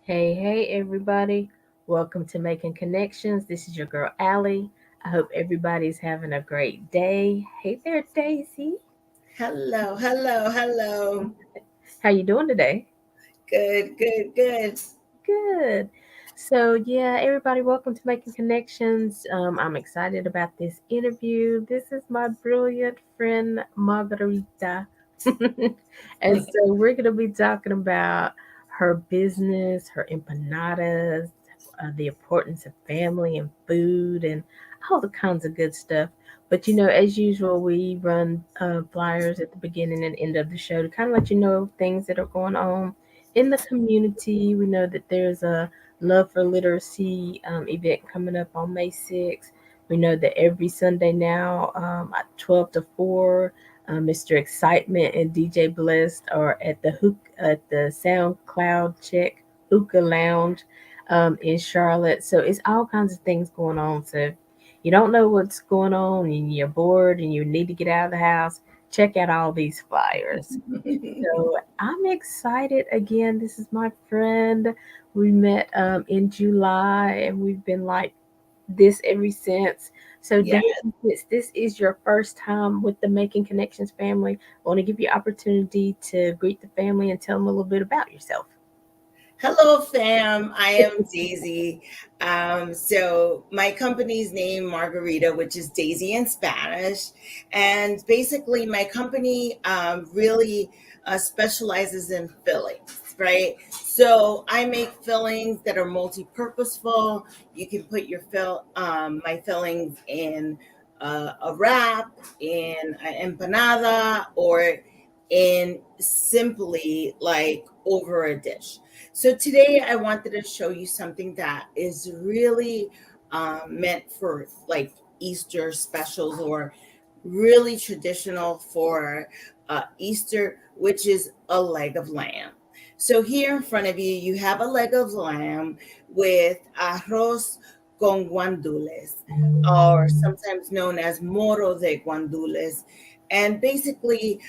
Hey, everybody. Welcome to Making Connections. This is your girl, Aly. I hope everybody's having a great day. Hey there, Daisy. Hello, hello, hello. How you doing today? Good, good, good. Good. So, yeah, everybody, welcome to Making Connections. I'm excited about this interview. This is my brilliant friend, Margarita. And so, we're going to be talking about her business, her empanadas, the importance of family and food, and all the kinds of good stuff. But, as usual, we run flyers at the beginning and end of the show to kind of let you know things that are going on in the community. We know that there's a Love for Literacy event coming up on May 6th. We know that every Sunday now at 12 to 4, Mr. Excitement and DJ Blessed are at the SoundCloud Check Hookah Lounge in Charlotte. So it's all kinds of things going on. So if you don't know what's going on and you're bored and you need to get out of the house, check out all these flyers. So I'm excited again. This is my friend. We met in July and we've been like this ever since. So, Yeah. Daisy, since this is your first time with the Making Connections family, I want to give you opportunity to greet the family and tell them a little bit about yourself. Hello, fam. I am Daisy. So my company's name Margarita, which is Daisy in Spanish, and basically my company really specializes in fillings, right? So I make fillings that are multi-purposeful. You can put my fillings in a wrap, in an empanada, or in simply like over a dish. So today I wanted to show you something that is really meant for like Easter specials or really traditional for Easter, which is a leg of lamb. So here in front of you, you have a leg of lamb with arroz con guandules, or sometimes known as moro de guandules. And basically,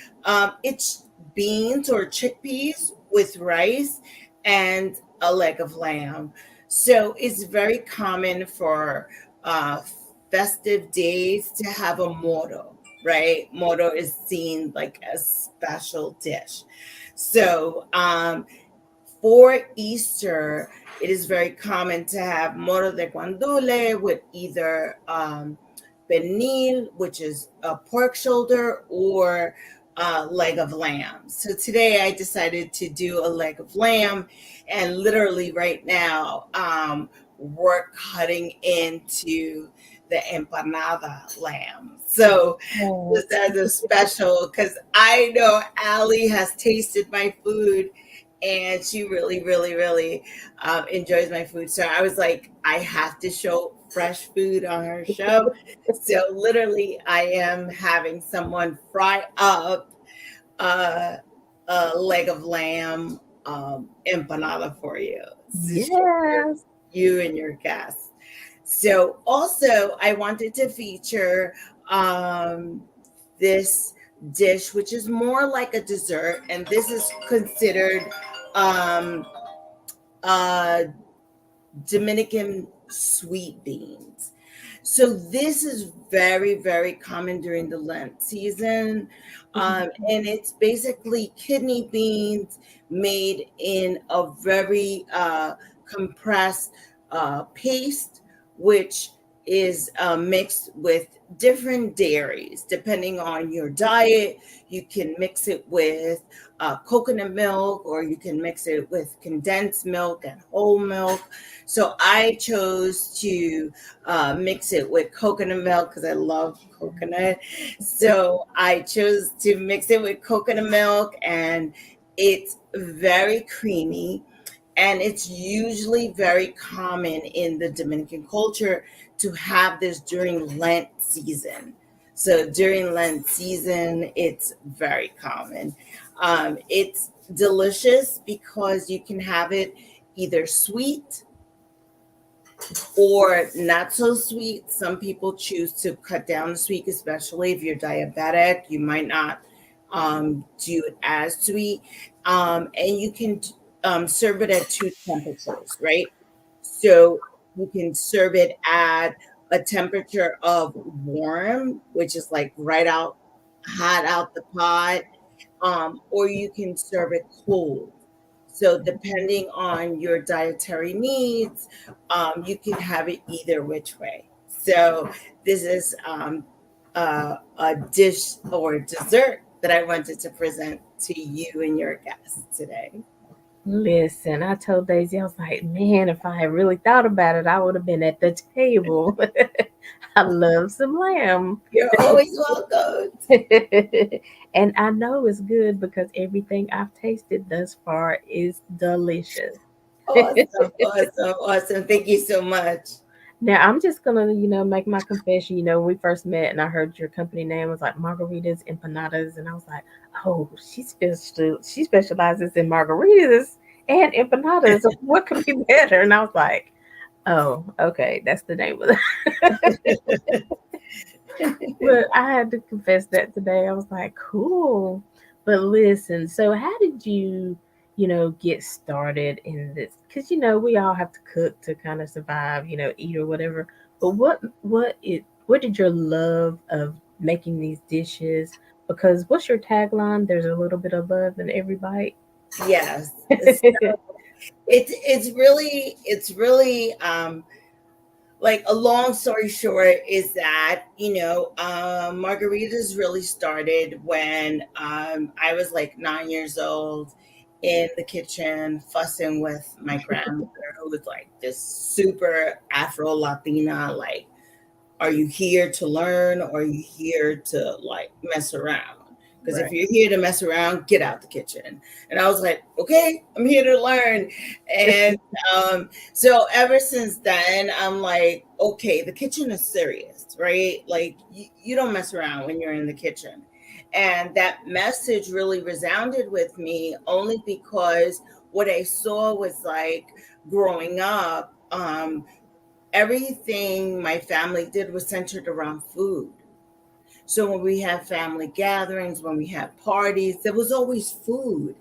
it's beans or chickpeas with rice and a leg of lamb. So it's very common for uh, festive days to have a moro, right? Moro is seen like a special dish. So for Easter, it is very common to have moro de guandule with either pernil, which is a pork shoulder, or leg of lamb. So today I decided to do a leg of lamb, and literally right now we're cutting into the empanada lamb. So Oh, just as a special, because I know Aly has tasted my food and she really, really, really enjoys my food. So I was like, I have to show fresh food on her show. So literally, I am having someone fry up uh, a leg of lamb empanada for you. So yes. you and your guests. So also, I wanted to feature this dish, which is more like a dessert, and this is considered um, uh, Dominican sweet beans. So this is very, very common during the Lent season. And it's basically kidney beans made in a very compressed paste, which is mixed with different dairies. Depending on your diet, you can mix it with coconut milk, or you can mix it with condensed milk and whole milk. So I chose to mix it with coconut milk because I love coconut. So I chose to mix it with coconut milk, and it's very creamy. And it's usually very common in the Dominican culture to have this during Lent season. So during Lent season, it's very common. It's delicious because you can have it either sweet or not so sweet. Some people choose to cut down the sweet, especially if you're diabetic. You might not do it as sweet. And you can serve it at two temperatures, right? So you can serve it at a temperature of warm, which is like right out hot out the pot, or you can serve it cold. So depending on your dietary needs, you can have it either which way. So this is a dish or dessert that I wanted to present to you and your guests today. Listen, I told Daisy, I was like, man, if I had really thought about it, I would have been at the table. I love some lamb. You're always welcome. And I know it's good because everything I've tasted thus far is delicious. Awesome, awesome, awesome. Thank you so much. Now I'm just gonna, make my confession. When we first met and I heard your company name was like margaritas, empanadas, and I was like, oh, she specializes in margaritas and empanadas. What could be better? And I was like, oh, okay, that's the name of it. But I had to confess that today. I was like, cool. But listen, so how did you, get started in this? Because we all have to cook to kind of survive, eat or whatever. But what did your love of making these dishes? Because what's your tagline? There's a little bit of love in every bite. Yes. It's really like a long story short is that margaritas really started when I was like 9 years old in the kitchen fussing with my grandmother, who was like this super Afro Latina, like, are you here to learn or are you here to like mess around? Because if Right. you're here to mess around, get out the kitchen. And I was like, okay, I'm here to learn. And so ever since then, I'm like, okay, the kitchen is serious, right? Like you don't mess around when you're in the kitchen. And that message really resounded with me only because what I saw was like growing up, everything my family did was centered around food. So when we have family gatherings, when we have parties, there was always food.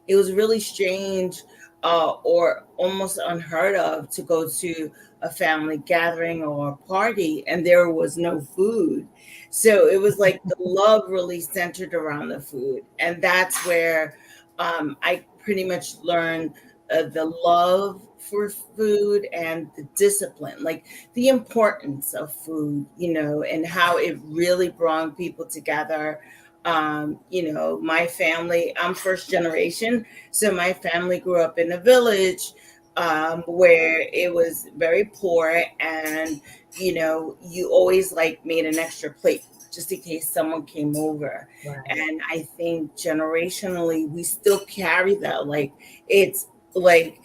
It was really strange, or almost unheard of to go to a family gathering or a party and there was no food. So it was like the love really centered around the food. And that's where I pretty much learned the love for food and the discipline. Like the importance of food, and how it really brought people together. My family, I'm first generation, so my family grew up in a village where it was very poor, and you always like made an extra plate just in case someone came over. Right. And I think generationally, we still carry that. Like it's like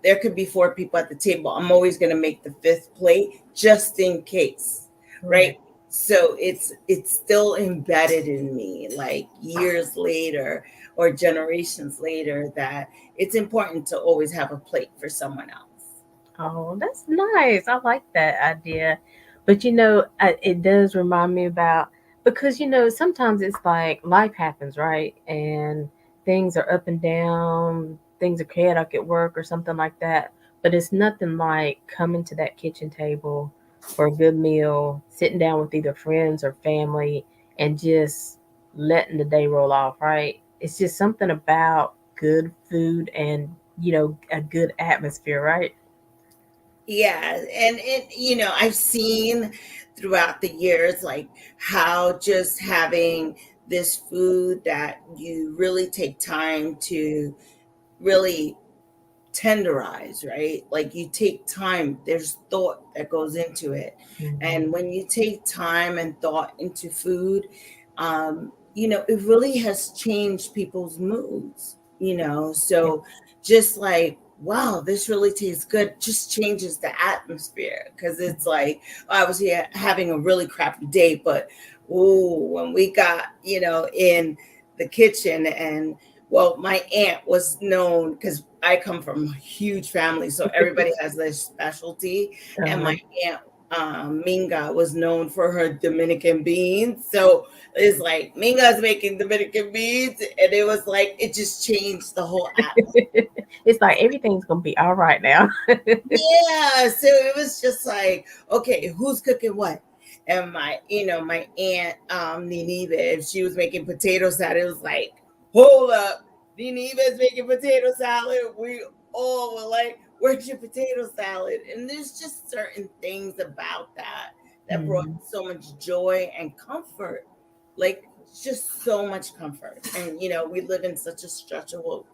there could be four people at the table. I'm always going to make the fifth plate just in case, Right. right? So it's still embedded in me, like years later or generations later, that it's important to always have a plate for someone else. Oh, that's nice. I like that idea. But it does remind me about because sometimes it's like life happens, right? And things are up and down, things are chaotic at work or something like that. But it's nothing like coming to that kitchen table for a good meal, sitting down with either friends or family, and just letting the day roll off, right? It's just something about good food and a good atmosphere, right? Yeah, and I've seen throughout the years like how just having this food that you really take time to really tenderize, right? Like you take time, there's thought that goes into it. Mhm. And when you take time and thought into food, it really has changed people's moods. So just like, wow, this really tastes good, just changes the atmosphere. Because it's like, I was here having a really crappy day, but when we got, in the kitchen, and well, my aunt was known because I come from a huge family, so everybody has their specialty. And my Uh-huh. aunt Minga was known for her Dominican beans. So it's like Minga's making Dominican beans, and it was like it just changed the whole atmosphere. It's like everything's gonna be all right now. Yeah, so it was just like, okay, who's cooking what? And my aunt, Ninive, if she was making potato salad, it was like, hold up, Ninive is making potato salad. We all were like, where's your potato salad? And there's just certain things about that brought Mhm. so much joy and comfort, like just so much comfort. And we live in such a stressful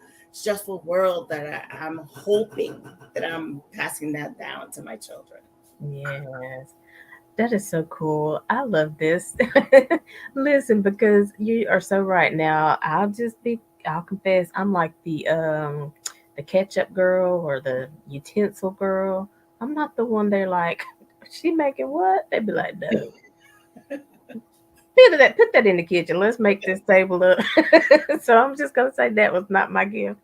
world that I'm hoping that I'm passing that down to my children. Yes. That is so cool. I love this. Listen, because you are so right now. I'll confess, I'm like the ketchup girl or the utensil girl. I'm not the one they're like, she making what? They'd be like, no. Put that in the kitchen. Let's make this table up. So I'm just gonna say that was not my gift.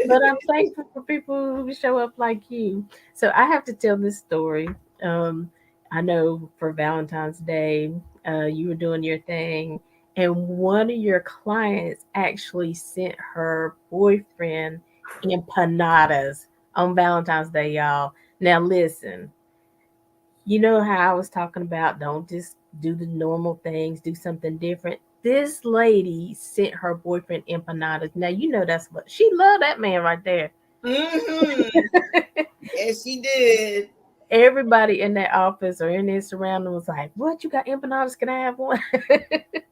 But I'm thankful for people who show up like you. So I have to tell this story. Um, I know for Valentine's Day, you were doing your thing, and one of your clients actually sent her boyfriend empanadas on Valentine's Day, y'all. Now listen, you know how I was talking about don't just do the normal things, do something different. This lady sent her boyfriend empanadas. Now you know that's what she loved that man right there. Hmm. Yes, she did. Everybody in that office or in their surrounding was like, "What you got empanadas? Can I have one?"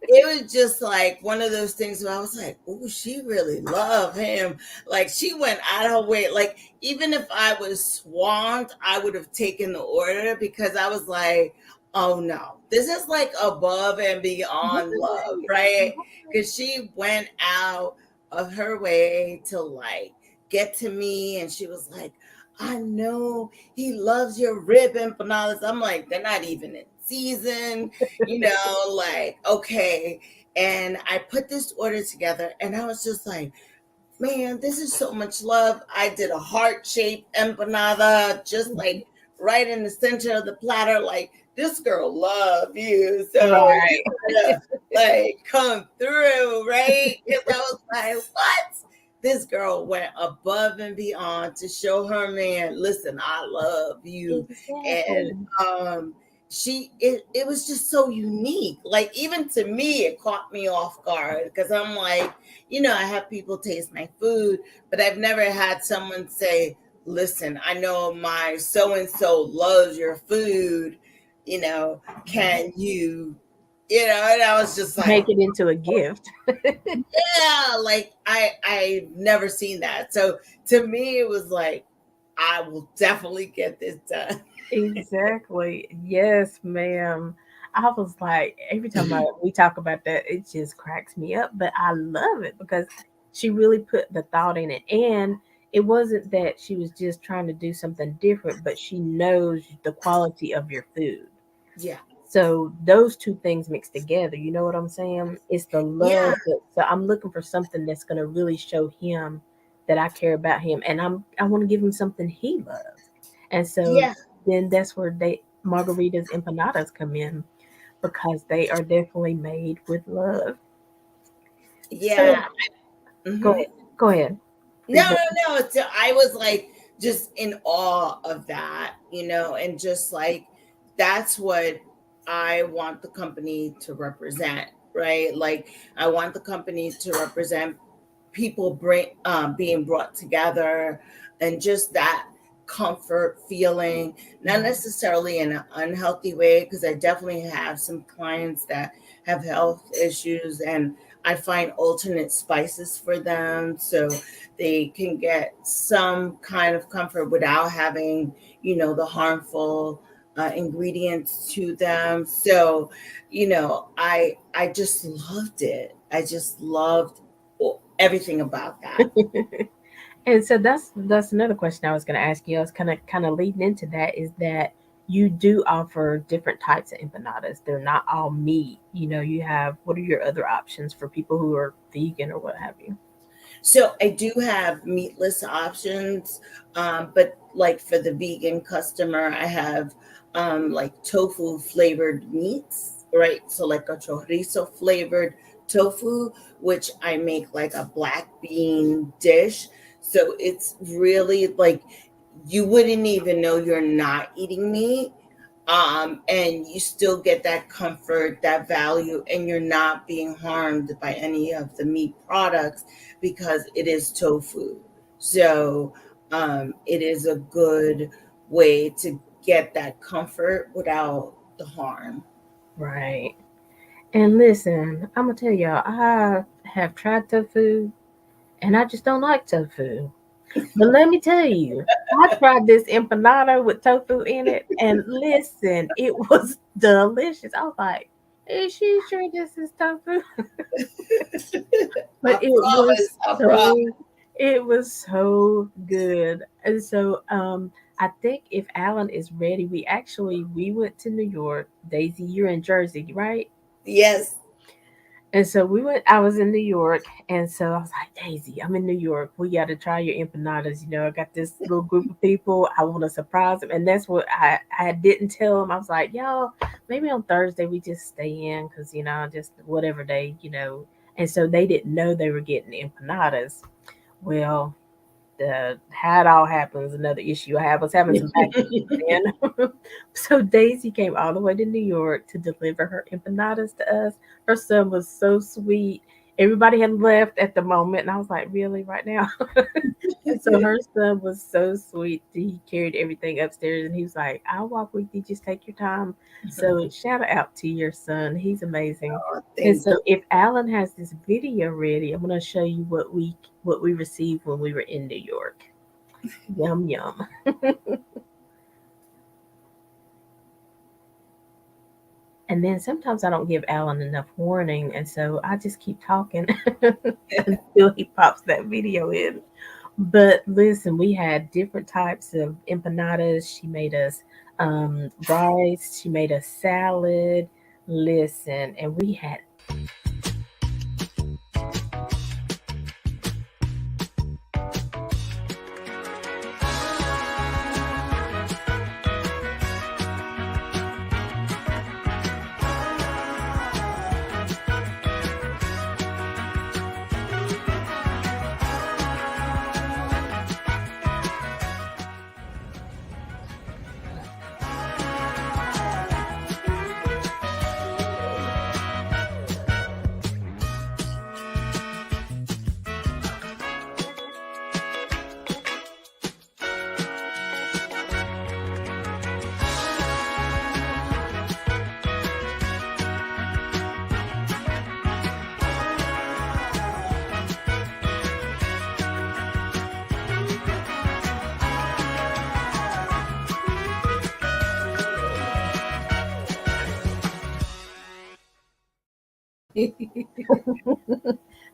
It was just like one of those things where I was like, "Oh, she really loved him." Like she went out of her way. Like even if I was swamped, I would have taken the order because I was like, "Oh no, this is like above and beyond love, Right. right?" Because she went out of her way to like get to me, and she was like, "I know he loves your rib empanadas." I'm like, "They're not even in season." Like, okay. And I put this order together and I was just like, man, this is so much love. I did a heart shaped empanada, just like right in the center of the platter. Like, this girl love you. So you Right. gotta like come through, right? Because I was like, what? This girl went above and beyond to show her man, listen, I love you. And Exactly. um it was just so unique. Like even to me, it caught me off guard because I'm like, I have people taste my food, but I've never had someone say, listen, I know my so and so loves your food, can and I was just like, Make it into a gift. yeah, like I've never seen that. So to me, it was like, I will definitely get this done. Exactly. Yes, ma'am. I was like, every time we talk about that, it just cracks me up. But I love it because she really put the thought in it. And it wasn't that she was just trying to do something different, but she knows the quality of your food. Yeah. So those two things mixed together, you know what I'm saying? It's the love Yeah. that, so I'm looking for something that's gonna really show him that I care about him and I want to give him something he loves. And so Yeah. then that's where they margaritas empanadas come in because they are definitely made with love. So Yeah. go Hmm. ahead. Go ahead. No, Please go. no, no. So I was like just in awe of that, and just like that's what I want the company to represent, right? Like I want the company to represent people being brought together and just that comfort feeling, not necessarily in an unhealthy way, because I definitely have some clients that have health issues and I find alternate spices for them so they can get some kind of comfort without having, the harmful ingredients to them. So, I just loved it. I just loved everything about that. And so that's another question I was going to ask you. I was kind of leading into that is that you do offer different types of empanadas. They're not all meat. You have what are your other options for people who are vegan or what have you? So I do have meatless options, but like for the vegan customer, I have like tofu flavored meats, right? So like a chorizo flavored tofu, which I make like a black bean dish. So it's really like you wouldn't even know you're not eating meat, and you still get that comfort, that value, and you're not being harmed by any of the meat products because it is tofu. So it is a good way to get that comfort without the harm. Right. And listen, I'm gonna tell y'all, I have tried tofu and I just don't like tofu. But let me tell you, I tried this empanada with tofu in it, and listen, it was delicious. I was like, "Is she sure this is tofu?" But I promise. I promise. it was so good. And so, I think if Alan is ready, we went to New York. Daisy, you're in Jersey, right? Yes. And so we went. I was in New York, and so I was like, Daisy, I'm in New York. We got to try your empanadas. You know, I got this little group of people. I want to surprise them, and that's what I didn't tell them. I was like, y'all, maybe on Thursday we just stay in because just whatever day, And so they didn't know they were getting empanadas. Well, the how it all happened is another issue I have. I was having some back then. So Daisy came all the way to New York to deliver her empanadas to us. Her son was so sweet. Everybody had left at the moment, and I was like, "Really, right now?" And so her son was so sweet. He carried everything upstairs, and he was like, "I'll walk with you. Just take your time." So shout out to your son. He's amazing. Oh, And thank so if Alan has this video ready, I'm gonna show you what we received when we were in New York. Yum yum. And then sometimes I don't give Alan enough warning, and so I just keep talking until he pops that video in. But listen, we had different types of empanadas. She made us rice. She made us salad. Listen, and we had you.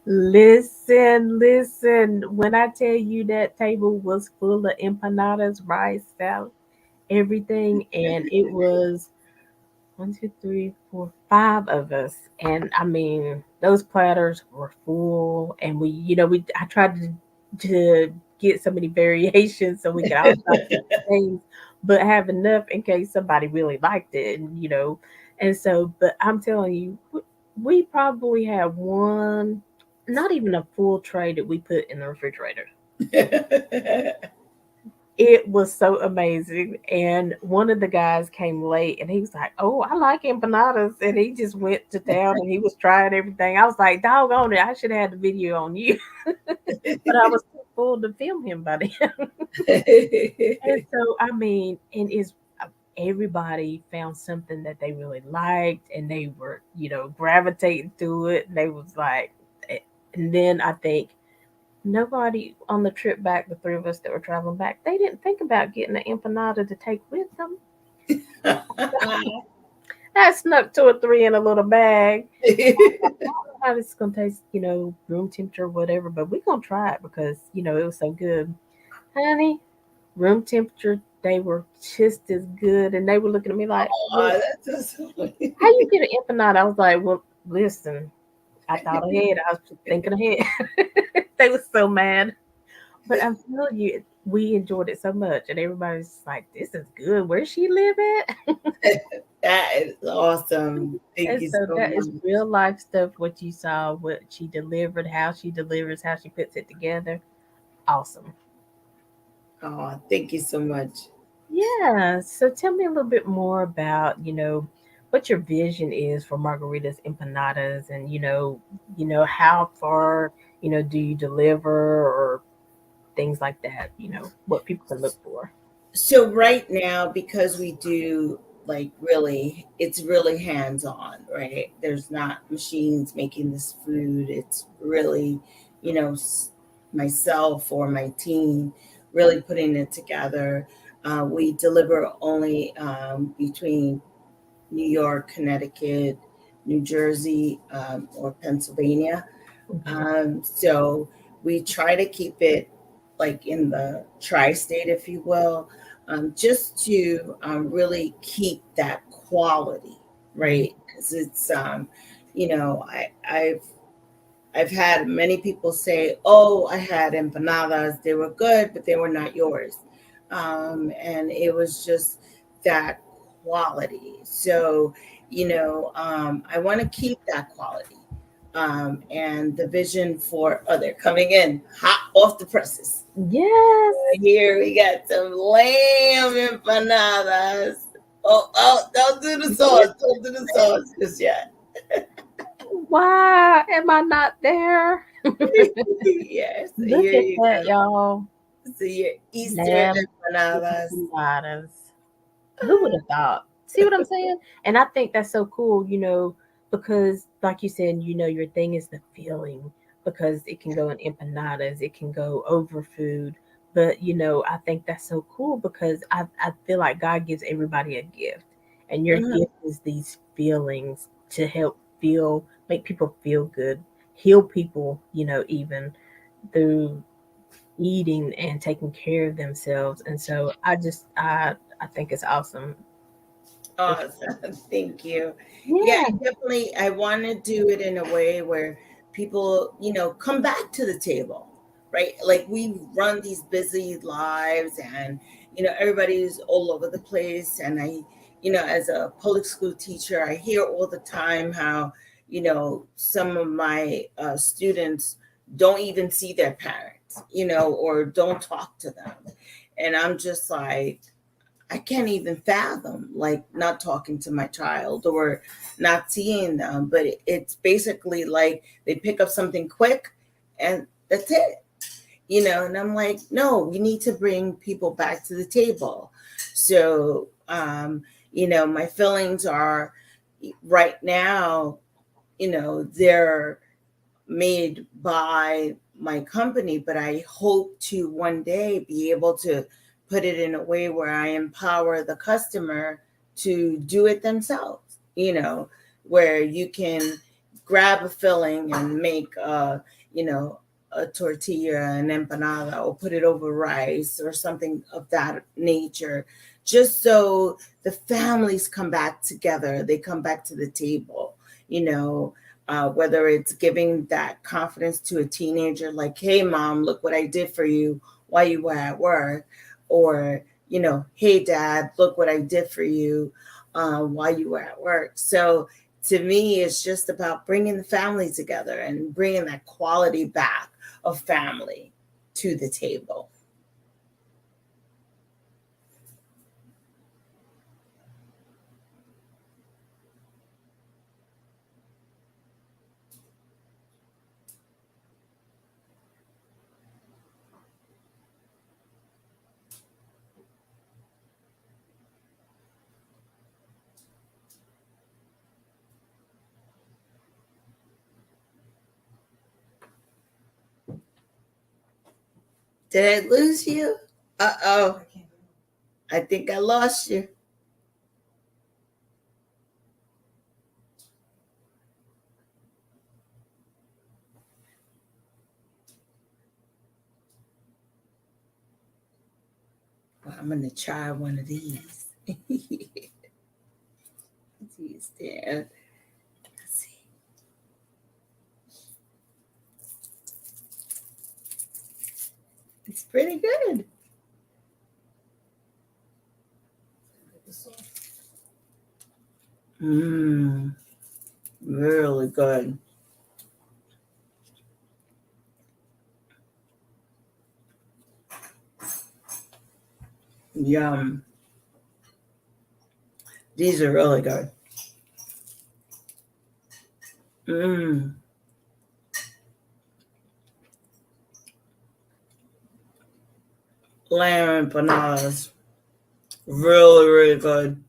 listen. When I tell you that table was full of empanadas, rice, salad, everything, and it was one, two, three, four, five of us. And I mean, those platters were full. And I tried to get so many variations so we could all try different things, but have enough in case somebody really liked it. And. And so, but I'm telling you, we probably had one, not even a full tray that we put in the refrigerator. It was so amazing. And one of the guys came late and he was like, "Oh, I like empanadas." And he just went to town and he was trying everything. I was like, "Doggone it, I should have had the video on you." But I was too full to film him by then. And so, I mean, and is everybody found something that they really liked and they were, gravitating to it. And they was like, eh, and then I think nobody on the trip back, the three of us that were traveling back, they didn't think about getting an empanada to take with them. I snuck two or three in a little bag. I don't know how this is gonna taste, room temperature, whatever, but we're gonna try it because it was so good, honey. Room temperature, they were just as good, and they were looking at me like, "What? Oh, that's so funny. How you get an empanada?" I was like, "Well, listen, I thought ahead. I was thinking ahead." They were so mad. But I'm telling you, we enjoyed it so much, and everybody's like, "This is good. Where she live at?" That is awesome. Thank And you so so that is much. real life stuff. What you saw, what she delivered, how she delivers, how she puts it together. Awesome. Oh, thank you so much. Yeah. So tell me a little bit more about, what your vision is for margaritas empanadas, and how far, do you deliver, or things like that, what people can look for. So right now, because we do like really, it's really hands on, right? There's not machines making this food. It's really, you know, myself or my team really putting it together. We deliver only between New York, Connecticut, New Jersey, or Pennsylvania. Hmm. So we try to keep it like in the tri-state, if you will, just to really keep that quality, right? Because it's, I've had many people say, "Oh, I had empanadas. They were good, but they were not yours," and it was just that quality. So, I want to keep that quality. And the vision for they're coming in hot off the presses. Yes. Here we got some lamb empanadas. Oh, don't do the Yes. sauce. Don't do the sauce just yet. Why am I not there? Yes, Look here at you that, go. y'all. So your Easter Lamb empanadas. empanadas. Who would have thought? See what I'm saying? And I think that's so cool, because like you said, your thing is the feeling, because it can go in empanadas, it can go over food. But I think that's so cool because I feel like God gives everybody a gift. And your Mhm. gift is these feelings to help make people feel good, heal people, even through eating and taking care of themselves. And so I think it's awesome for Awesome. sure. Thank you. Yeah, Yeah. definitely. I want to do it in a way where people, come back to the table, right? Like we run these busy lives and, everybody's all over the place. And as a public school teacher, I hear all the time how, some of my students don't even see their parents, or don't talk to them. And I'm just like, I can't even fathom like not talking to my child or not seeing them. But it's basically like they pick up something quick and that's it, And I'm like, no, we need to bring people back to the table. So, my feelings are right now, they're made by my company, but I hope to one day be able to put it in a way where I empower the customer to do it themselves, where you can grab a filling and make you know, a tortilla, an empanada, or put it over rice or something of that nature, just so the families come back together, they come back to the table, you know, whether it's giving that confidence to a teenager, like, hey, mom, look what I did for you while you were at work, or, hey, dad, look what I did for you while you were at work. So to me, it's just about bringing the family together and bringing that quality back of family to the table. Did I lose you? Uh-oh. I think I lost you. Well, I'm going to try one of these. These there. Let's see. It's pretty good. Mmm, really good. Yum. These are really good. Mmm, lamb empanadas. Really, really good.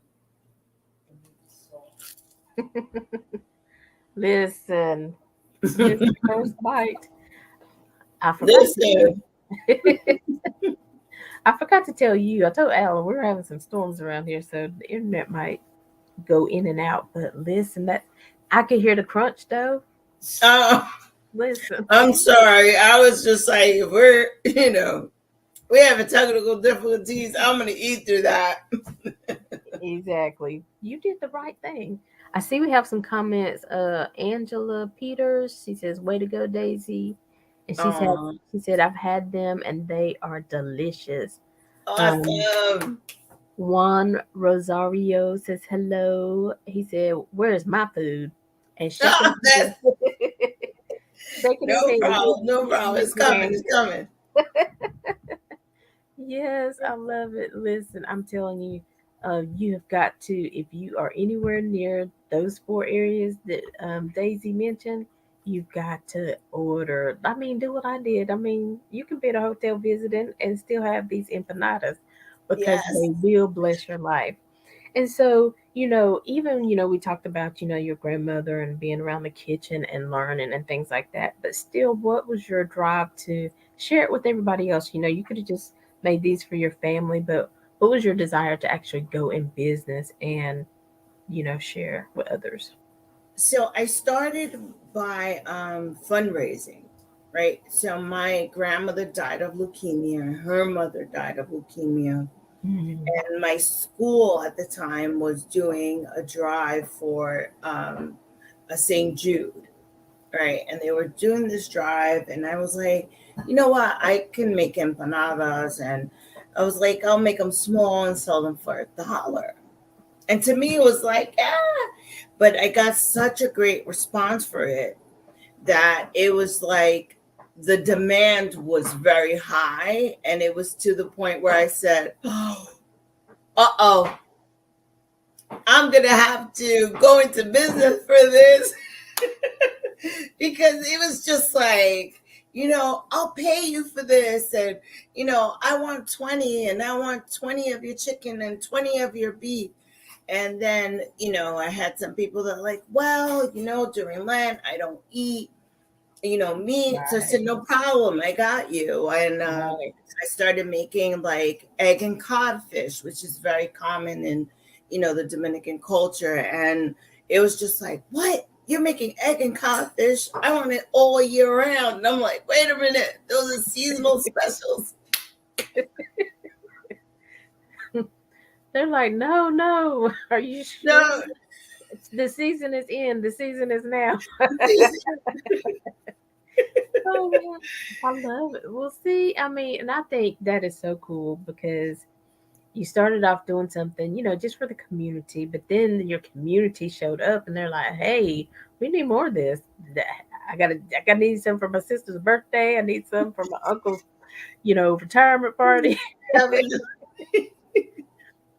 Listen, his first bite. I forgot to tell Listen, I forgot to tell you. I told Alan we were having some storms around here, so the internet might go in and out. But listen, that I could hear the crunch though. uh, Listen, I'm sorry. I was just like, we having technical difficulties. I'm gonna eat through that. exactly. You did the right thing. I see we have some comments. Angela Peters, she says, "Way to go, Daisy," and Oh, she said, "I've had them and they are delicious." Um, awesome. Juan Rosario says hello. He said, "Where's my food?" And shaking Oh, his that's head, shaking his no head. problem. No problem. It's coming. It's coming. Yes, I love it. Listen, I'm telling you, you have got to, if you are anywhere near those four areas that Daisy mentioned, you've got to order. I mean, do what I did. I mean, you can be at a hotel visiting and still have these empanadas because Yes. they will bless your life. And so, even, we talked about, your grandmother and being around the kitchen and learning and things like that. But still, what was your drive to share it with everybody else? You could have just made these for your family, but what was your desire to actually go in business and, share with others? So I started by fundraising, right? So my grandmother died of leukemia. Her mother died of leukemia. Mm. And my school at the time was doing a drive for a St. Jude, right? And they were doing this drive, and I was like, you know what? I can make empanadas, and I was like, I'll make them small and sell them for $1. And to me, it was like, ah, but I got such a great response for it that it was like the demand was very high, and it was to the point where I said, oh, uh-oh, I'm gonna have to go into business for this because it was just like, I'll pay you for this, and I want 20, and I want 20 of your chicken and 20 of your beef. And then, I had some people that are like, well, during Lent, I don't eat, meat. So I said, Right, no problem, I got you. And right. I started making like egg and codfish, which is very common in, the Dominican culture. And it was just like, what? You're making egg and codfish? I want it all year round. And I'm like, wait a minute, those are seasonal specials. They're like, no, no. Are you sure? No, The season is in. The season is now. Oh, I love it. Well, see, I mean, and I think that is so cool because you started off doing something, just for the community, but then your community showed up and they're like, "Hey, we need more of this. Th- I need some for my sister's birthday. I need some for my uncle's, retirement party."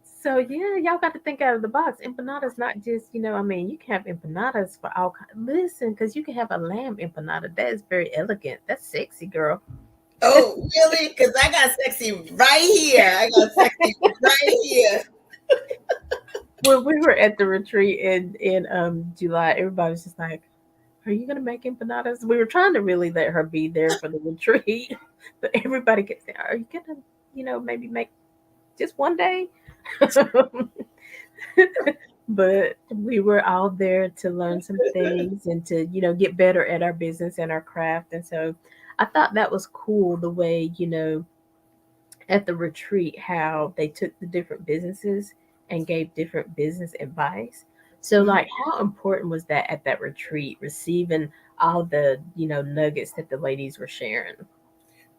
So yeah, y'all got to think out of the box. Empanadas not just, I mean, you can have empanadas for all kinds. Listen, because you can have a lamb empanada. That is very elegant. That's sexy, girl. Oh, really? Because I got sexy right here. I got sexy right here. When we were at the retreat in July, everybody was just like, "Are you gonna make empanadas?" We were trying to really let her be there for the retreat, but everybody kept saying, "Are you gonna, maybe make just one day?" But we were all there to learn some things and to, get better at our business and our craft. And so I thought that was cool the way, at the retreat, how they took the different businesses and gave different business advice. So, Mhm. like, how important was that at that retreat, receiving all the, nuggets that the ladies were sharing?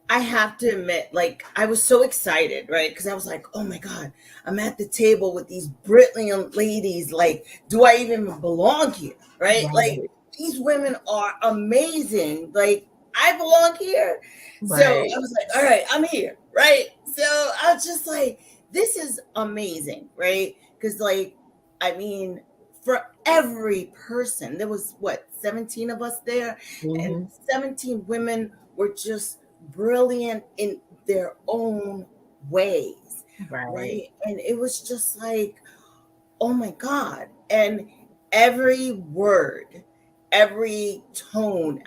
I have to admit, like, I was so excited, right? Because I was like, oh my God, I'm at the table with these brilliant ladies. Like, do I even belong here, right? Like, Right. these women are amazing. Like, I belong here. So Right. I was like, all right, I'm here, right? So I was just like, this is amazing, right? Because, like, I mean, for every person, there was what, 17 of us there, and Mm-hmm. 17 women were just brilliant in their own ways, Right. right? And it was just like, oh my God. And every word, every tone,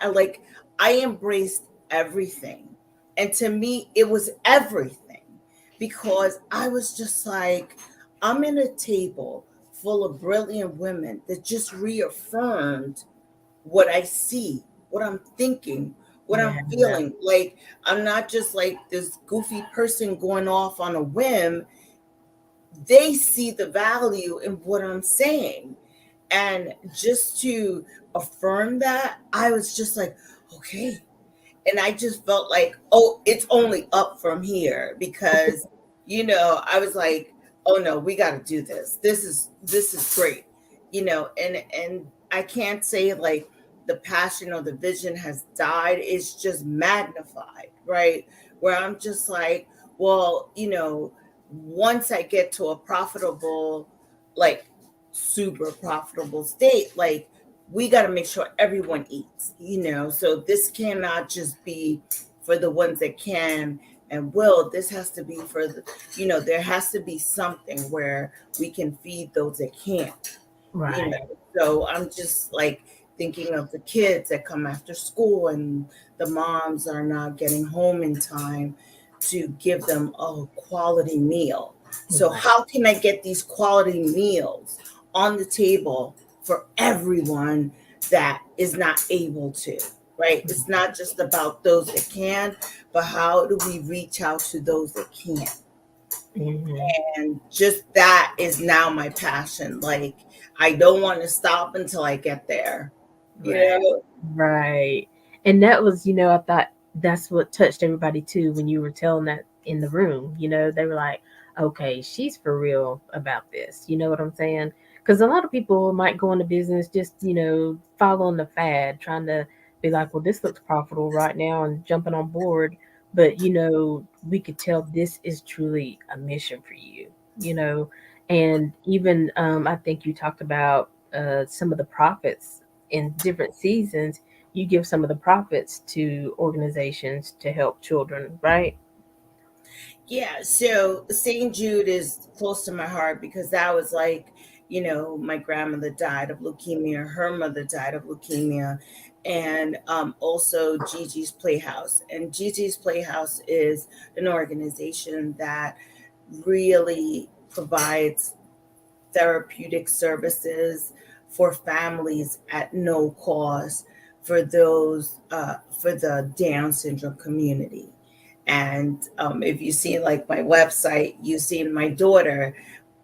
I embraced everything. And to me, it was everything because I was just like, I'm in a table full of brilliant women that just reaffirmed what I see, what I'm thinking, what I'm Yeah. feeling. Like, I'm not just like this goofy person going off on a whim. They see the value in what I'm saying. And just to affirm that, I was just like, okay. And I just felt like, oh, it's only up from here because, I was like, oh no, we got to do this. This is great, and I can't say like the passion or the vision has died. It's just magnified, right? Where I'm just like, well, once I get to a profitable, like super profitable state, like we got to make sure everyone eats, so this cannot just be for the ones that can and will. This has to be for the, there has to be something where we can feed those that can't, you Right. know. So I'm just like thinking of the kids that come after school and the moms are not getting home in time to give them a quality meal. So Right. how can I get these quality meals on the table for everyone that is not able to, right? It's not just about those that can, but how do we reach out to those that can't? Mm-hmm. And just that is now my passion. Like, I don't want to stop until I get there, you Right. know? Right. And that was, I thought that's what touched everybody too when you were telling that in the room. They were like, okay, she's for real about this. You know what I'm saying? Because a lot of people might go into business just, following the fad, trying to be like, well, this looks profitable right now and jumping on board. But, we could tell this is truly a mission for you, you know. And even I think you talked about some of the profits in different seasons, you give some of the profits to organizations to help children, right? Yeah, so St. Jude is close to my heart because that was like, my grandmother died of leukemia, her mother died of leukemia, and also Gigi's Playhouse. And Gigi's Playhouse is an organization that really provides therapeutic services for families at no cost for those for the Down syndrome community. And if you see like my website, you see my daughter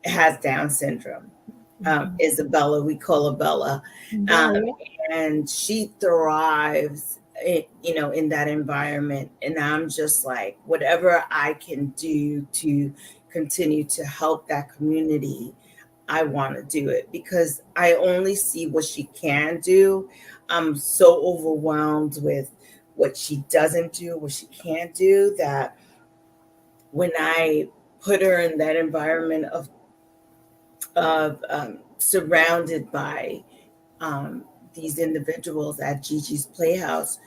has Down syndrome. Mhm. Isabella, we call her Bella, um, Bella. and she thrives, in that environment. And I'm just like, whatever I can do to continue to help that community, I want to do it because I only see what she can do. I'm so overwhelmed with what she doesn't do, what she can't do, that when I put her in that environment of surrounded by um, these individuals at Gigi's Playhouse,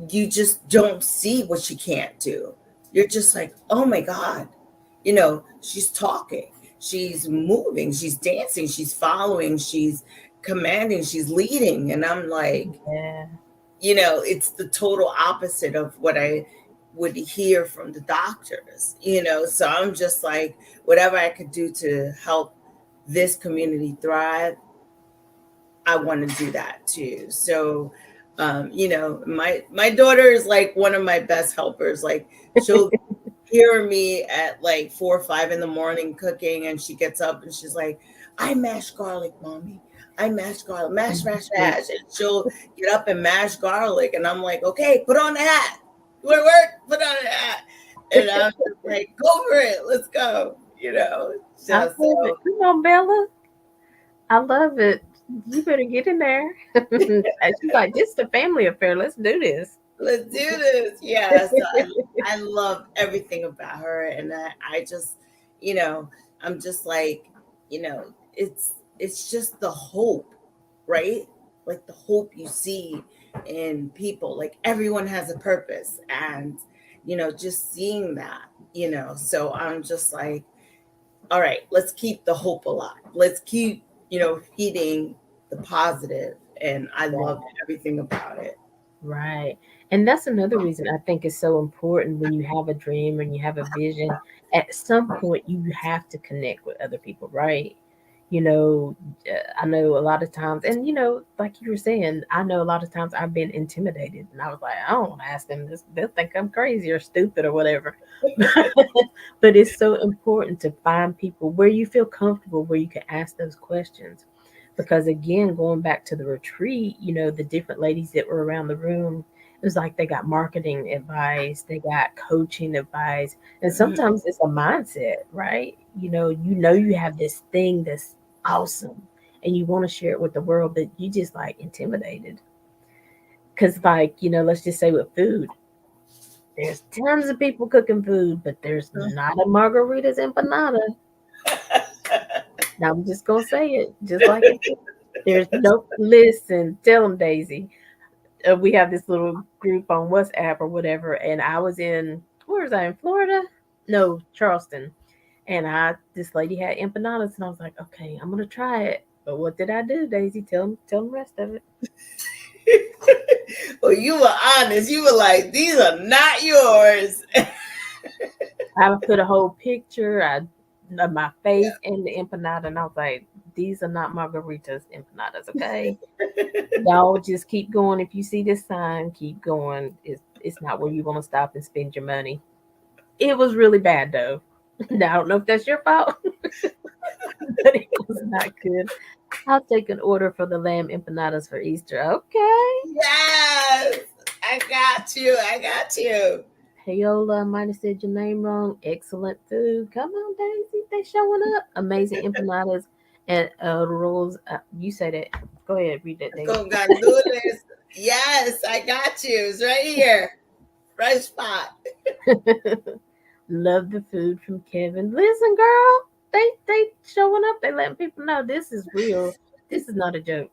you just don't see what she can't do. You're just like, oh my God, she's talking, she's moving, she's dancing, she's following, she's commanding, she's leading. And I'm like, Yeah. it's the total opposite of what I would hear from the doctors. So I'm just like, whatever I could do to help this community thrive, I want to do that too. So, my daughter is like one of my best helpers. Like, she'll hear me at like 4 or 5 in the morning cooking, and she gets up and she's like, "I mash garlic, mommy. I mash garlic, mash, mash, Mhm. mash." And she'll get up and mash garlic, and I'm like, "Okay, put on the hat." put on an hat. And I'm just like, go for it. Let's go. I Just love it. so. Come on, Bella. I love it. You better get in there. And she's like, this is a family affair. Let's do this. Let's do this. Yes. I love everything about her. And I just, you know, I'm just like, it's just the hope, right? Like the hope you see in people. Like everyone has a purpose. And, just seeing that, so I'm just like, all right, let's keep the hope alive. Let's keep, feeding the positive. And I love everything about it. Right. And that's another reason I think it's so important when you have a dream and you have a vision, at some point you have to connect with other people, right? You know, I know a lot of times, and like you were saying, I know a lot of times I've been intimidated and I was like, I don't want to ask them this. They'll think I'm crazy or stupid or whatever. But it's so important to find people where you feel comfortable, where you can ask those questions, because again, going back to the retreat, the different ladies that were around the room, it was like they got marketing advice, they got coaching advice, and Mhm. sometimes it's a mindset, right? You have this thing that's awesome and you want to share it with the world, but you just like intimidated because, like, let's just say with food, there's tons of people cooking food, but there's not a margaritas empanada. Now I'm just gonna say it just like it is. There's no, listen, tell them, Daisy. We have this little group on WhatsApp or whatever, and I was in, where was I, in Florida? No, Charleston. And this lady had empanadas, and I was like, okay, I'm gonna try it. But what did I do, Daisy? Tell them the rest of it. Well, you were honest. You were like, these are not yours. I put a whole picture of my face and the empanada, and I was like, these are not margaritas empanadas, okay? Y'all just keep going. If you see this sign, keep going. It's not where you want to stop and spend your money. It was really bad though. Now, I don't know if that's your fault, but it was not good. I'll take an order for the lamb empanadas for Easter. Okay. Yes, I got you. I got you. Payola, I might have said your name wrong. Excellent food. Come on, Daisy. They showing up. Amazing empanadas and rolls. You say that. Go ahead, read that, Daisy. Con gandules. Yes, I got you. It's right here. Fresh spot. Love the food from Kevin. Listen, girl, they showing up. They letting people know this is real. This is not a joke.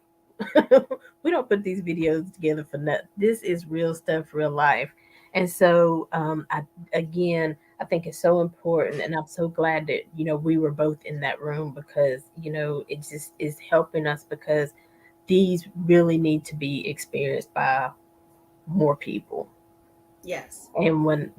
We don't put these videos together for nothing. This is real stuff, real life. And so, I think it's so important, and I'm so glad that we were both in that room, because it just is helping us, because these really need to be experienced by more people. Yes. And when,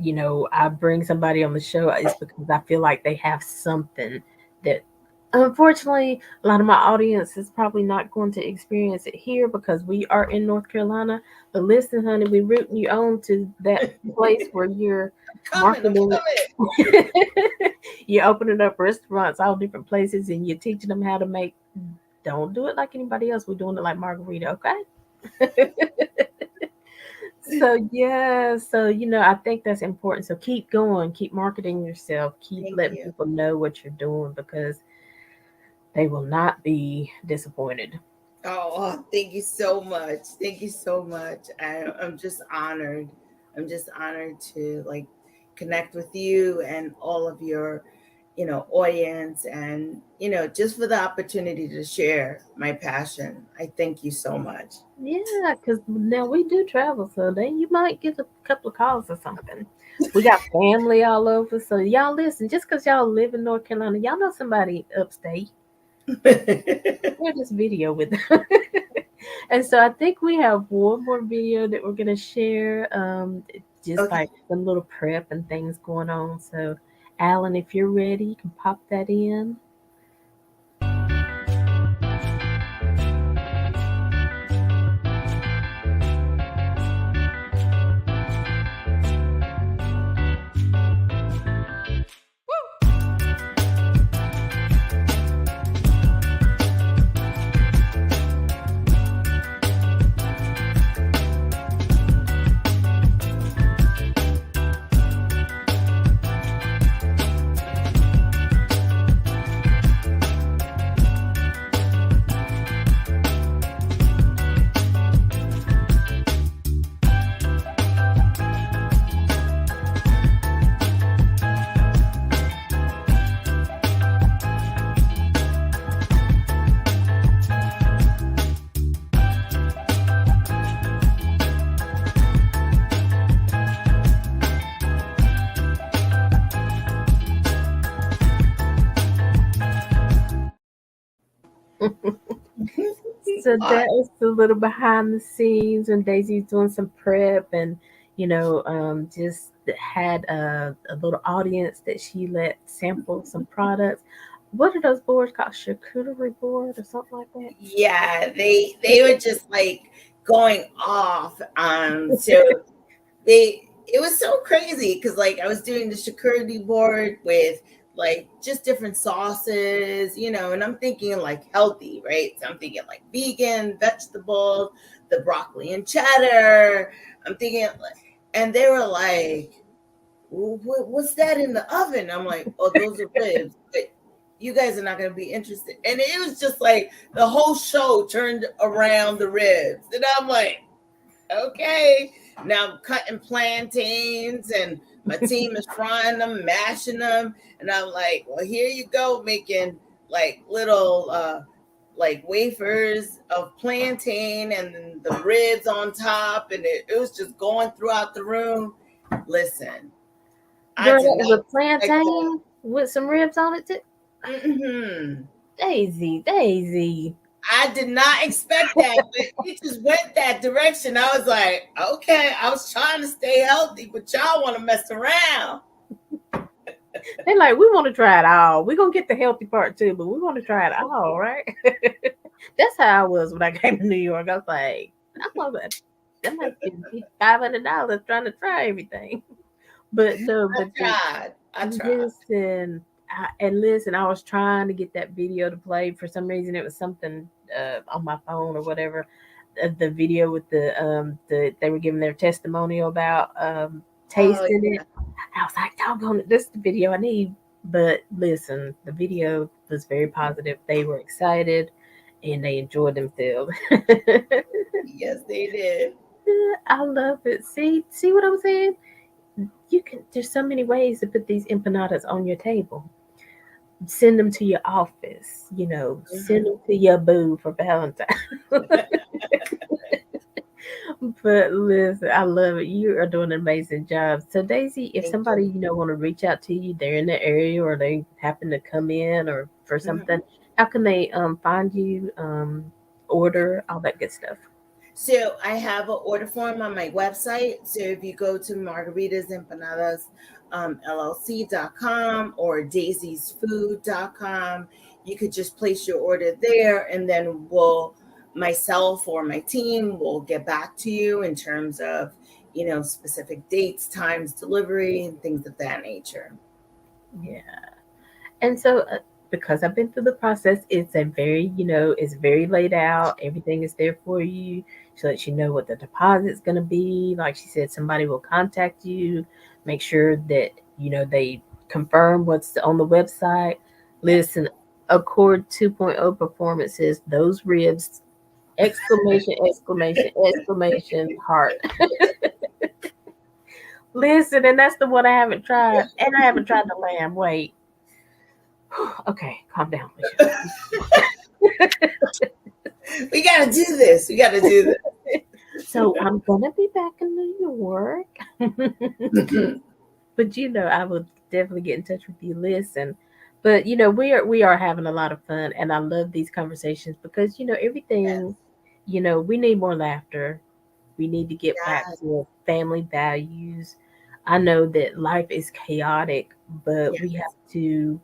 I bring somebody on the show, it's because I feel like they have something that, unfortunately, a lot of my audience is probably not going to experience it here because we are in North Carolina. But listen, honey, we rooting you on to that place where you're I'm marketing. coming. You're opening up restaurants, all different places, and you're teaching them how to make. Don't do it like anybody else. We're doing it like margarita, okay? So yeah, so I think that's important. So keep going, keep marketing yourself, keep Thank letting you. people know what you're doing, because they will not be disappointed. Thank you so much. Thank you so much. I'm just honored. I'm just honored to like connect with you and all of your, audience, and just for the opportunity to share my passion. I thank you so much. Yeah, because now we do travel, so then you might get a couple of calls or something. We got family all over, so y'all listen. Just because y'all live in North Carolina, y'all know somebody upstate. Share this video with them. And so I think we have one more video that we're gonna share. Just Okay. like some little prep and things going on. So, Alan, if you're ready, you can pop that in. So lot. that was the little behind the scenes when Daisy's doing some prep and, just had a little audience that she let sample some products. What are those boards called? Charcuterie board or something like that? Yeah, they were just like going off. So they it was so crazy because like I was doing the charcuterie board with like just different sauces, and I'm thinking like healthy, right? So I'm thinking like vegan, vegetables, the broccoli and cheddar. I'm thinking, and they were like, what's that in the oven? I'm like, oh, those are ribs. But you guys are not going to be interested. And it was just like the whole show turned around the ribs. And I'm like, okay. Now I'm cutting plantains and my team is frying them, mashing them. And I'm like, well, here you go, making like little like wafers of plantain and then the ribs on top. And it was just going throughout the room. Listen, I Girl, did that was not a expect that. plantain with some ribs on it too. Hmm. Daisy, Daisy. I did not expect that, but it just went that direction. I was like, okay, I was trying to stay healthy, but y'all want to mess around. They're like, we want to try it all. We're gonna get the healthy part too, but we want to try it all, right? That's how I was when I came to New York. I was like, I'm like $500 trying to try everything. But no, I but tried. I tried. listen, I was trying to get that video to play. For some reason, it was something on my phone or whatever. The video with they were giving their testimonial about Oh, tasting it. I was like, doggone it, this is the video I need. But listen, the video was very positive. They were excited and they enjoyed themselves. yes, they did. I love it. See what I'm saying? There's so many ways to put these empanadas on your table. Send them to your office, send Mhm. them to your boo for Valentine. But listen, I love it. You are doing an amazing job. So Daisy, if Thank you. somebody, want to reach out to you, they're in the area or they happen to come in or for Mhm. something, how can they find you, order, all that good stuff? So I have an order form on my website. So if you go to Margaritas Empanadas LLC.com or daisiesfood.com, you could just place your order there and then myself or my team will get back to you in terms of, specific dates, times, delivery, and things of that nature. Yeah. And so, because I've been through the process, it's very laid out. Everything is there for you. She lets you know what the deposit's going to be. Like she said, somebody will contact you, make sure that, they confirm what's on the website. Yes. Listen, Accord 2.0 performances, those ribs, exclamation, exclamation, exclamation, heart. Listen, and that's the one I haven't tried. And I haven't tried the lamb. Wait. Okay, calm down, We got to do this. We got to do So I'm gonna be back in New York, this. but I will definitely get in touch with you. Listen, but we are having a lot of fun, and I love these conversations because Yes. everything. We need more laughter. We need to get back Yes. to family values. I know that life is chaotic, but we Yes. have to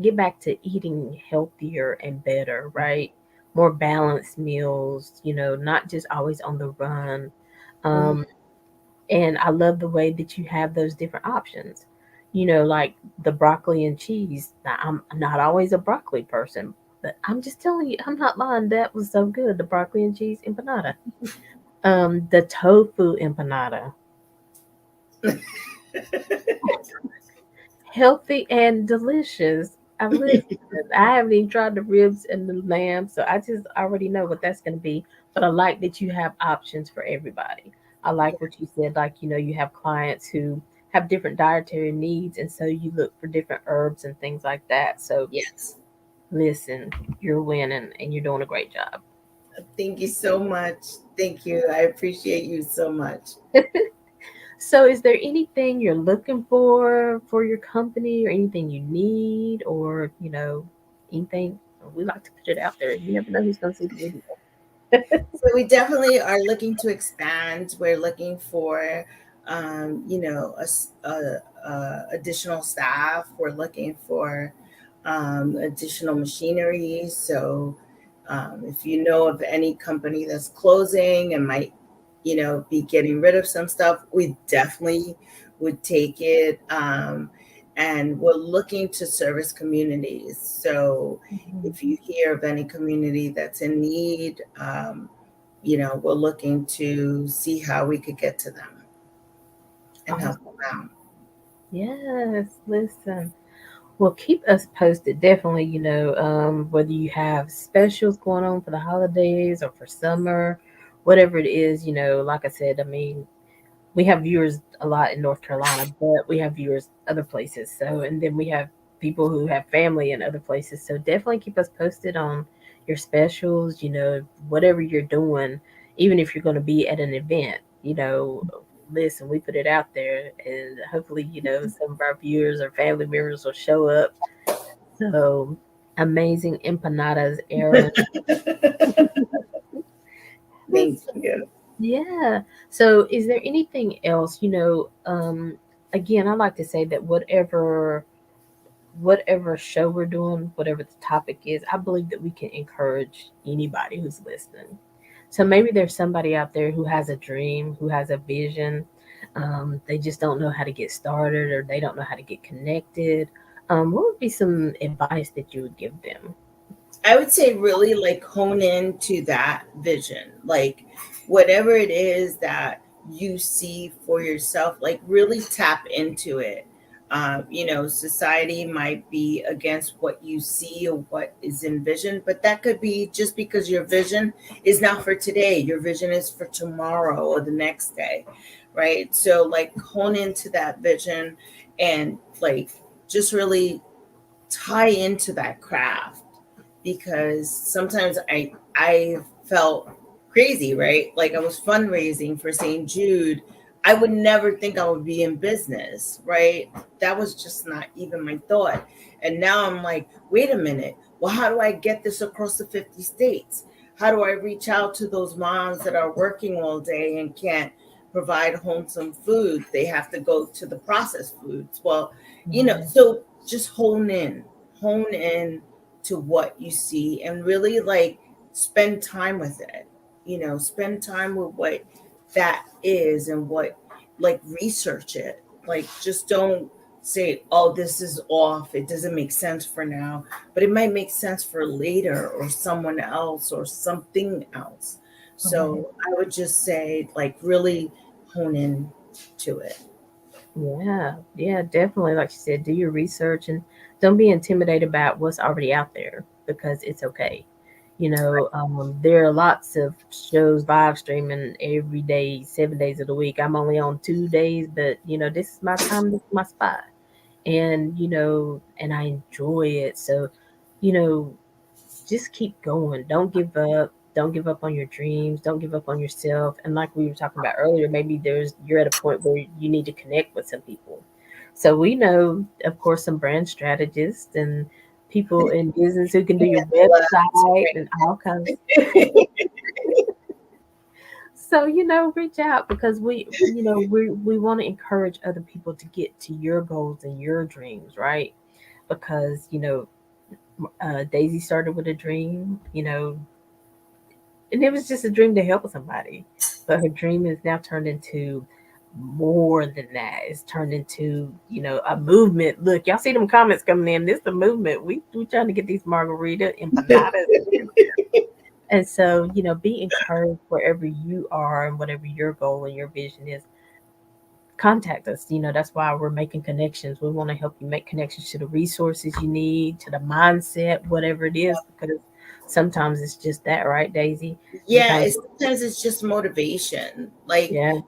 get back to eating healthier and better, right? More balanced meals, not just always on the run. Mhm. Um, and I love the way that you have those different options. Like the broccoli and cheese. Now, I'm not always a broccoli person, but I'm just telling you, I'm not lying. That was so good. The broccoli and cheese empanada. The tofu empanada. Healthy and delicious. I listen. I haven't even tried the ribs and the lamb, so I just already know what that's going to be. But I like that you have options for everybody. I like what you said. Like you have clients who have different dietary needs, and so you look for different herbs and things like that. So Yes. listen, you're winning, and you're doing a great job. Thank you so much. Thank you. I appreciate you so much. So, is there anything you're looking for your company, or anything you need, or anything? We like to put it out there. You never know who's going to see the video. So we definitely are looking to expand. We're looking for, additional staff. We're looking for additional machinery. So if you know of any company that's closing and might, be getting rid of some stuff, we definitely would take it. And we're looking to service communities. So Mhm. if you hear of any community that's in need, we're looking to see how we could get to them and help them Awesome. out. Yes, listen. Well, keep us posted. Definitely, whether you have specials going on for the holidays or for summer, whatever it is, like I said, I mean, we have viewers a lot in North Carolina, but we have viewers other places. So, and then we have people who have family in other places. So definitely keep us posted on your specials, whatever you're doing, even if you're going to be at an event, listen, we put it out there and hopefully, some of our viewers or family members will show up. So amazing empanadas, Aaron. Thank you. Yeah. So is there anything else, again, I like to say that whatever show we're doing, whatever the topic is, I believe that we can encourage anybody who's listening. So maybe there's somebody out there who has a dream, who has a vision. They just don't know how to get started or they don't know how to get connected. What would be some advice that you would give them? I would say really like hone in to that vision, like whatever it is that you see for yourself, like really tap into it. Society might be against what you see or what is envisioned, but that could be just because your vision is not for today. Your vision is for tomorrow or the next day, right? So, like, hone into that vision and like just really tie into that craft because sometimes I felt crazy, right? Like I was fundraising for St. Jude. I would never think I would be in business, right? That was just not even my thought. And now I'm like, wait a minute. Well, how do I get this across the 50 states? How do I reach out to those moms that are working all day and can't provide wholesome food? They have to go to the processed foods. Well, Yeah. so just hone in to what you see and really like spend time with it. Spend time with what that is and what, like, research it. Like, just don't say, oh, this is off, it doesn't make sense for now, but it might make sense for later or someone else or something else. Right. So I would just say, like, really hone in to it. Yeah, yeah, definitely. Like you said, do your research and don't be intimidated about what's already out there because it's okay. There are lots of shows live streaming every day, 7 days of the week. I'm only on 2 days, but this is my time, this is my spot. And and I enjoy it. So, you know, just keep going. Don't give up. Don't give up on your dreams. Don't give up on yourself. And like we were talking about earlier, maybe you're at a point where you need to connect with some people. So we know, of course, some brand strategists and people in business who can do your website and all kinds. So reach out because we want to encourage other people to get to your goals and your dreams, right? Because Daisy started with a dream, and it was just a dream to help somebody. But her dream is now turned into more than that. It's turned into, a movement. Look, y'all see them comments coming in. This is a movement. We trying to get these margarita empanadas everywhere. And so, be encouraged wherever you are and whatever your goal and your vision is. Contact us. That's why we're making connections. We want to help you make connections to the resources you need, to the mindset, whatever it is, because sometimes it's just that, right, Daisy? Yeah, Sometimes, sometimes it's just motivation. Like, yeah,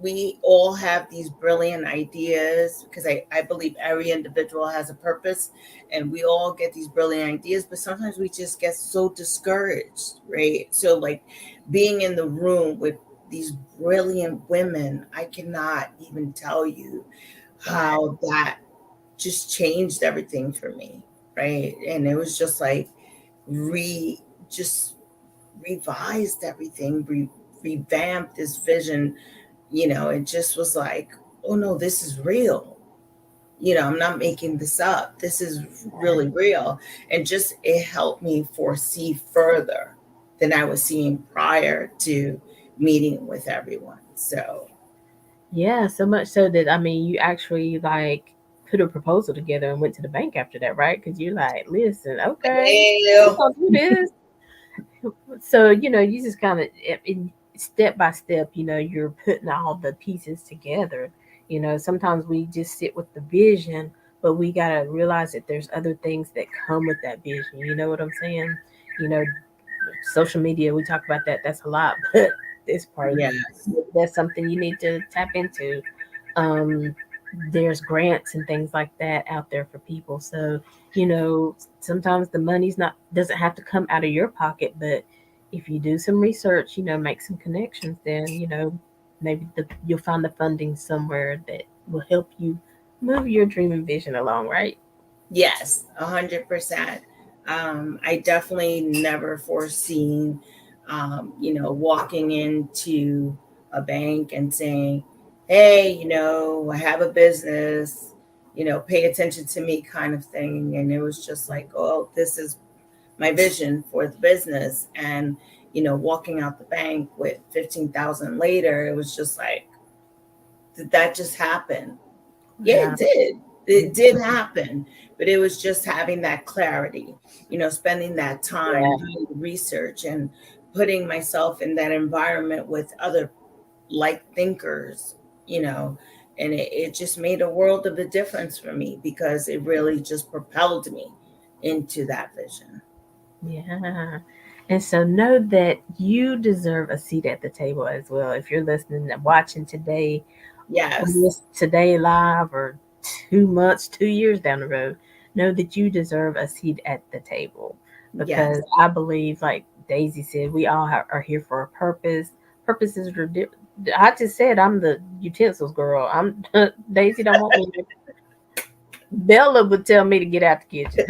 we all have these brilliant ideas because I believe every individual has a purpose and we all get these brilliant ideas, but sometimes we just get so discouraged, right? So, like, being in the room with these brilliant women, I cannot even tell you right. how that just changed everything for me, right? And it was just like re just revised everything, revamped this vision. It just was like, oh no, this is real. I'm not making this up. This is really real. And just it helped me foresee further than I was seeing prior to meeting with everyone. So, Yeah, so much so that I mean, you actually like put a proposal together and went to the bank after that, right? Because you're like, listen, okay, we're well, gonna do this. So you just kind of in step by step, you're putting all the pieces together. Sometimes we just sit with the vision, but we gotta realize that there's other things that come with that vision. You know what I'm saying? You know, social media, we talk about that. That's a lot, but this part, yeah, that's something you need to tap into. um, there's grants and things like that out there for people. So, sometimes the money's not doesn't have to come out of your pocket, but if you do some research, make some connections, then maybe you'll find the funding somewhere that will help you move your dream and vision along, right? yes, 100%. I definitely never foreseen, walking into a bank and saying, "Hey, I have a business, pay attention to me," kind of thing. And it was just like, "Oh, this is my vision for the business." And walking out the bank with 15,000 later, it was just like, did that just happen? Yeah, Yeah, it did. It did happen, but it was just having that clarity, spending that time yeah, doing the research and putting myself in that environment with other like thinkers, you know, and it just made a world of a difference for me because it really just propelled me into that vision. yeah. And so know that you deserve a seat at the table as well. If you're listening and watching today, on Yes, this today live, or 2 months, 2 years down the road, know that you deserve a seat at the table. yes. Because I believe, like Daisy said, we all are here for a purpose. Purpose is I just said I'm the utensils girl. I'm Daisy. Don't want me. Bella would tell me to get out the kitchen.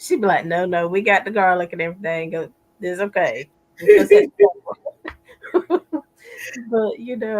She'd be like, "No, no, we got the garlic and everything. Go, this okay. We gonna set the table." But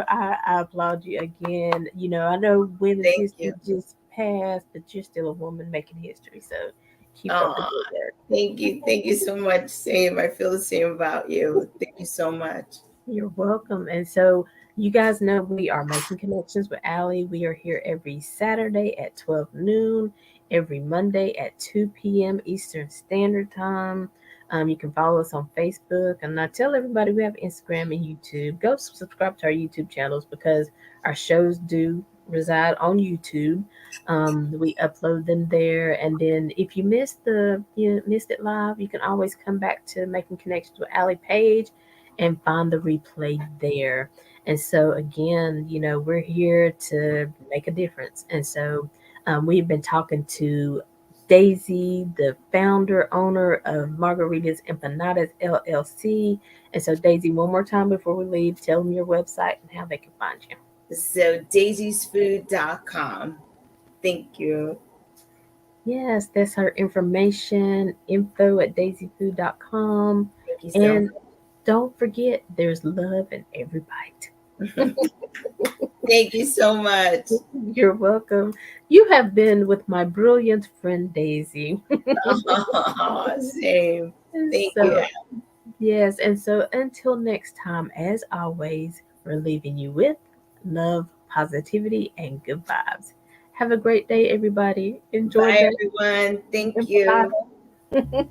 I applaud you again. I know women's Thank history you. just passed, but you're still a woman making history. So keep up the Oh, good work. thank you. Thank you so much. Same. I feel the same about you. Thank you so much. You're welcome. And so you guys know we are making connections with Allie. We are here every Saturday at 12 noon, every Monday at 2 p.m. Eastern Standard Time. You can follow us on Facebook. And I tell everybody we have Instagram and YouTube. Go subscribe to our YouTube channels because our shows do reside on YouTube. We upload them there. And then if you missed it live, you can always come back to Making Connections with Allie page and find the replay there. And so, again, we're here to make a difference. And so, we've been talking to Daisy, the founder, owner of Margaritas Empanadas LLC. And so, Daisy, one more time before we leave, tell them your website and how they can find you. So daisiesfood.com. Thank you. Yes, that's her information, info at daisyfood.com. Thank you so And don't forget, there's love in every bite. much. Thank you so much. You're welcome. You have been with my brilliant friend Daisy. Oh, same. Thank So, you. yes, and so until next time, as always, we're leaving you with love, positivity, and good vibes. Have a great day, everybody. Enjoy Bye, the everyone. Thank you. empanada.